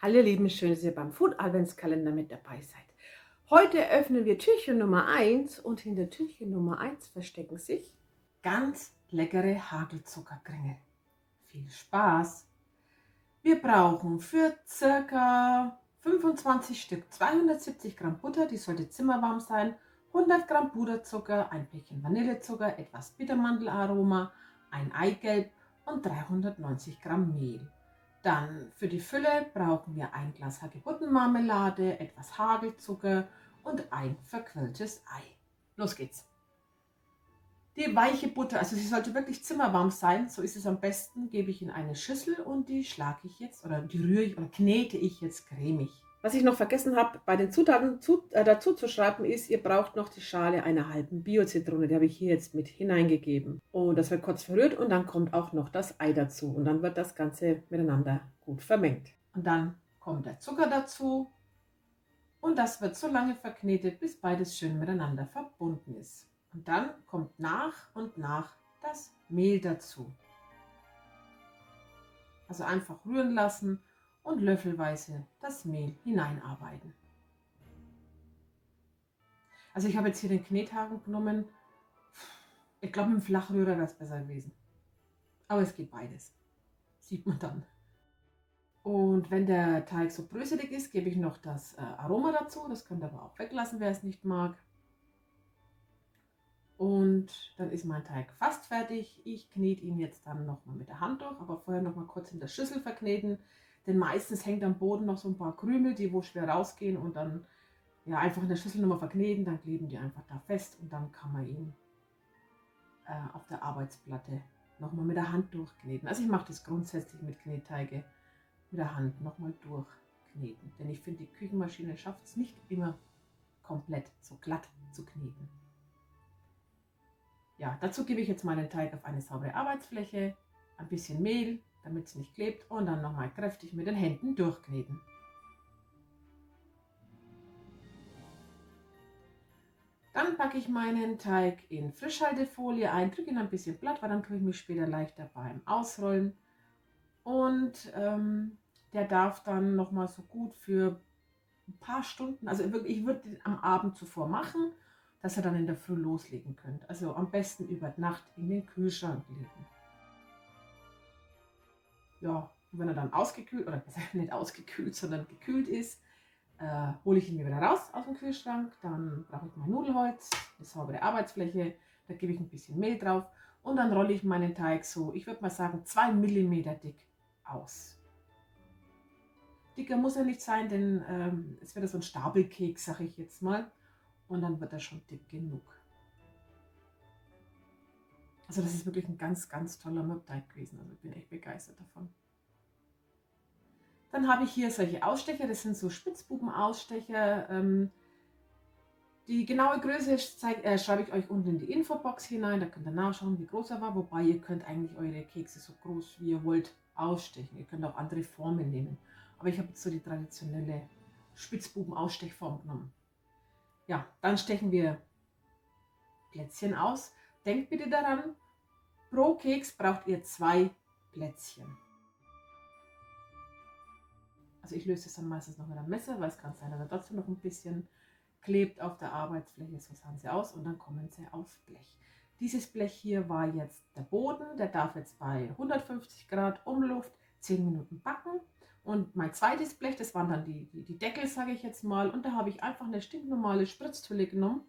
Hallo Lieben, schön, dass ihr beim Food Adventskalender mit dabei seid. Heute öffnen wir Türchen Nummer 1 und hinter Türchen Nummer 1 verstecken sich ganz leckere Hagelzuckerkringel. Viel Spaß! Wir brauchen für ca. 25 Stück 270 Gramm Butter, die sollte zimmerwarm sein, 100 Gramm Puderzucker, ein Päckchen Vanillezucker, etwas Bittermandelaroma, ein Eigelb und 390 Gramm Mehl. Dann für die Fülle brauchen wir ein Glas Hagebuttenmarmelade, etwas Hagelzucker und ein verquirltes Ei. Los geht's! Die weiche Butter, also sie sollte wirklich zimmerwarm sein, so ist es am besten, gebe ich in eine Schüssel und die schlage ich jetzt oder die rühre ich oder knete ich jetzt cremig. Was ich noch vergessen habe, bei den Zutaten dazu zu schreiben ist, ihr braucht noch die Schale einer halben Bio-Zitrone, die habe ich hier jetzt mit hineingegeben. Und das wird kurz verrührt und dann kommt auch noch das Ei dazu und dann wird das Ganze miteinander gut vermengt. Und dann kommt der Zucker dazu und das wird so lange verknetet, bis beides schön miteinander verbunden ist. Und dann kommt nach und nach das Mehl dazu. Also einfach rühren lassen und löffelweise das Mehl hineinarbeiten. Also ich habe jetzt hier den Knethaken genommen. Ich glaube, mit dem Flachrührer wäre es besser gewesen. Aber es geht beides. Sieht man dann. Und wenn der Teig so bröselig ist, gebe ich noch das Aroma dazu. Das könnt ihr aber auch weglassen, wer es nicht mag. Und dann ist mein Teig fast fertig. Ich knete ihn jetzt dann nochmal mit der Hand durch, aber vorher nochmal kurz in der Schüssel verkneten. Denn meistens hängt am Boden noch so ein paar Krümel, die wo schwer rausgehen und dann ja, einfach in der Schüssel nochmal verkneten, dann kleben die einfach da fest und dann kann man ihn auf der Arbeitsplatte nochmal mit der Hand durchkneten. Also ich mache das grundsätzlich mit Knetteige mit der Hand nochmal durchkneten. Denn ich finde, die Küchenmaschine schafft es nicht immer komplett so glatt zu kneten. Ja, dazu gebe ich jetzt meinen Teig auf eine saubere Arbeitsfläche, ein bisschen Mehl, damit es nicht klebt und dann nochmal kräftig mit den Händen durchkneten. Dann packe ich meinen Teig in Frischhaltefolie ein, drücke ihn ein bisschen platt, weil dann tue ich mich später leichter beim Ausrollen. Und der darf dann nochmal so gut für ein paar Stunden, also ich würde den am Abend zuvor machen, dass ihr dann in der Früh loslegen könnt. Also am besten über Nacht in den Kühlschrank legen. Ja, und wenn er dann ausgekühlt, oder besser nicht ausgekühlt, sondern gekühlt ist, hole ich ihn mir wieder raus aus dem Kühlschrank. Dann brauche ich mein Nudelholz, eine saubere Arbeitsfläche, da gebe ich ein bisschen Mehl drauf und dann rolle ich meinen Teig so, ich würde mal sagen, 2 mm dick aus. Dicker muss er nicht sein, denn es wird so ein Stapelkeks, sage ich jetzt mal. Und dann wird er schon dick genug. Also das ist wirklich ein ganz, ganz toller Mürbteig gewesen. Also ich bin echt begeistert davon. Dann habe ich hier solche Ausstecher, das sind so Spitzbuben-Ausstecher. Die genaue Größe schreibe ich euch unten in die Infobox hinein. Da könnt ihr nachschauen, wie groß er war. Wobei ihr könnt eigentlich eure Kekse so groß wie ihr wollt ausstechen. Ihr könnt auch andere Formen nehmen. Aber ich habe jetzt so die traditionelle Spitzbuben-Ausstechform genommen. Ja, dann stechen wir Plätzchen aus. Denkt bitte daran, pro Keks braucht ihr 2 Plätzchen. Also ich löse es dann meistens noch mit einem Messer, weil es kann sein, dass er trotzdem noch ein bisschen klebt auf der Arbeitsfläche. So sahen sie aus und dann kommen sie auf Blech. Dieses Blech hier war jetzt der Boden, der darf jetzt bei 150 Grad Umluft 10 Minuten backen. Und mein zweites Blech, das waren dann die Deckel, sage ich jetzt mal. Und da habe ich einfach eine stinknormale Spritztülle genommen.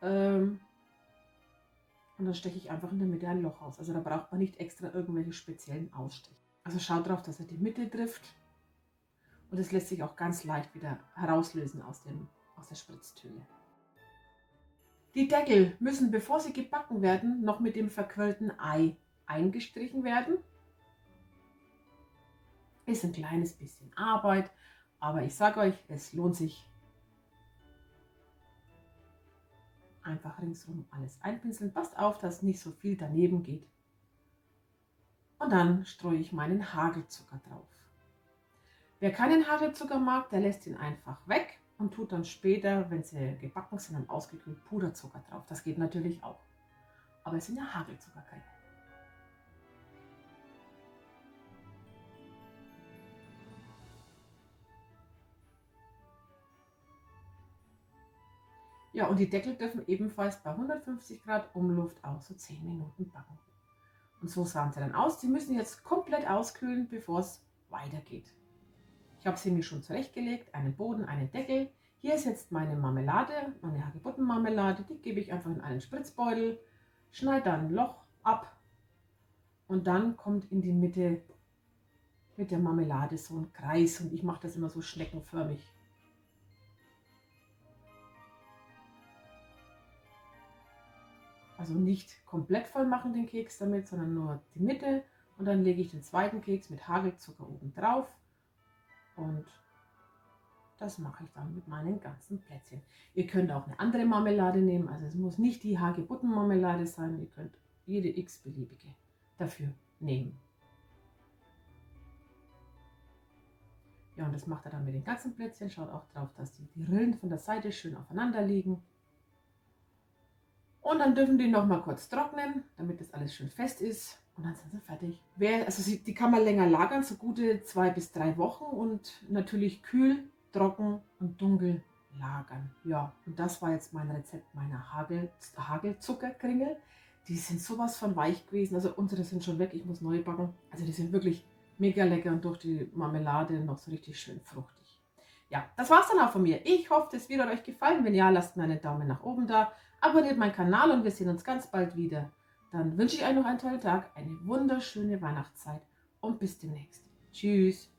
Und dann steche ich einfach in der Mitte ein Loch aus. Also da braucht man nicht extra irgendwelche speziellen Ausstecher. Also schaut drauf, dass er die Mitte trifft. Und es lässt sich auch ganz leicht wieder herauslösen aus der Spritztülle. Die Deckel müssen, bevor sie gebacken werden, noch mit dem verquirlten Ei eingestrichen werden. Ist ein kleines bisschen Arbeit, aber ich sage euch, es lohnt sich. Einfach ringsherum alles einpinseln. Passt auf, dass nicht so viel daneben geht. Und dann streue ich meinen Hagelzucker drauf. Wer keinen Hagelzucker mag, der lässt ihn einfach weg und tut dann später, wenn sie gebacken sind und ausgekühlt, Puderzucker drauf. Das geht natürlich auch. Aber es sind ja Hagelzuckerkerne. Ja, und die Deckel dürfen ebenfalls bei 150 Grad Umluft auch so 10 Minuten backen. Und so sahen sie dann aus. Die müssen jetzt komplett auskühlen, bevor es weitergeht. Ich habe sie mir schon zurechtgelegt, einen Boden, einen Deckel. Hier ist jetzt meine Marmelade, meine Hagebuttenmarmelade. Die gebe ich einfach in einen Spritzbeutel, schneide dann ein Loch ab und dann kommt in die Mitte mit der Marmelade so ein Kreis und ich mache das immer so schneckenförmig. Also nicht komplett voll machen den Keks damit, sondern nur die Mitte und dann lege ich den zweiten Keks mit Hagelzucker oben drauf und das mache ich dann mit meinen ganzen Plätzchen. Ihr könnt auch eine andere Marmelade nehmen, also es muss nicht die Hagebuttenmarmelade sein, ihr könnt jede x-beliebige dafür nehmen. Ja, und das macht er dann mit den ganzen Plätzchen. Schaut auch drauf, dass die Rillen von der Seite schön aufeinander liegen. Und dann dürfen die noch mal kurz trocknen, damit das alles schön fest ist. Und dann sind sie fertig. Die kann man länger lagern, so gute 2 bis 3 Wochen und natürlich kühl, trocken und dunkel lagern. Ja, und das war jetzt mein Rezept meiner Hagelzuckerkringel. Die sind sowas von weich gewesen. Also unsere sind schon weg, ich muss neue backen. Also die sind wirklich mega lecker und durch die Marmelade noch so richtig schön fruchtig. Ja, das war's dann auch von mir. Ich hoffe, das wird euch gefallen. Wenn ja, lasst mir einen Daumen nach oben da. Abonniert meinen Kanal und wir sehen uns ganz bald wieder. Dann wünsche ich euch noch einen tollen Tag, eine wunderschöne Weihnachtszeit und bis demnächst. Tschüss.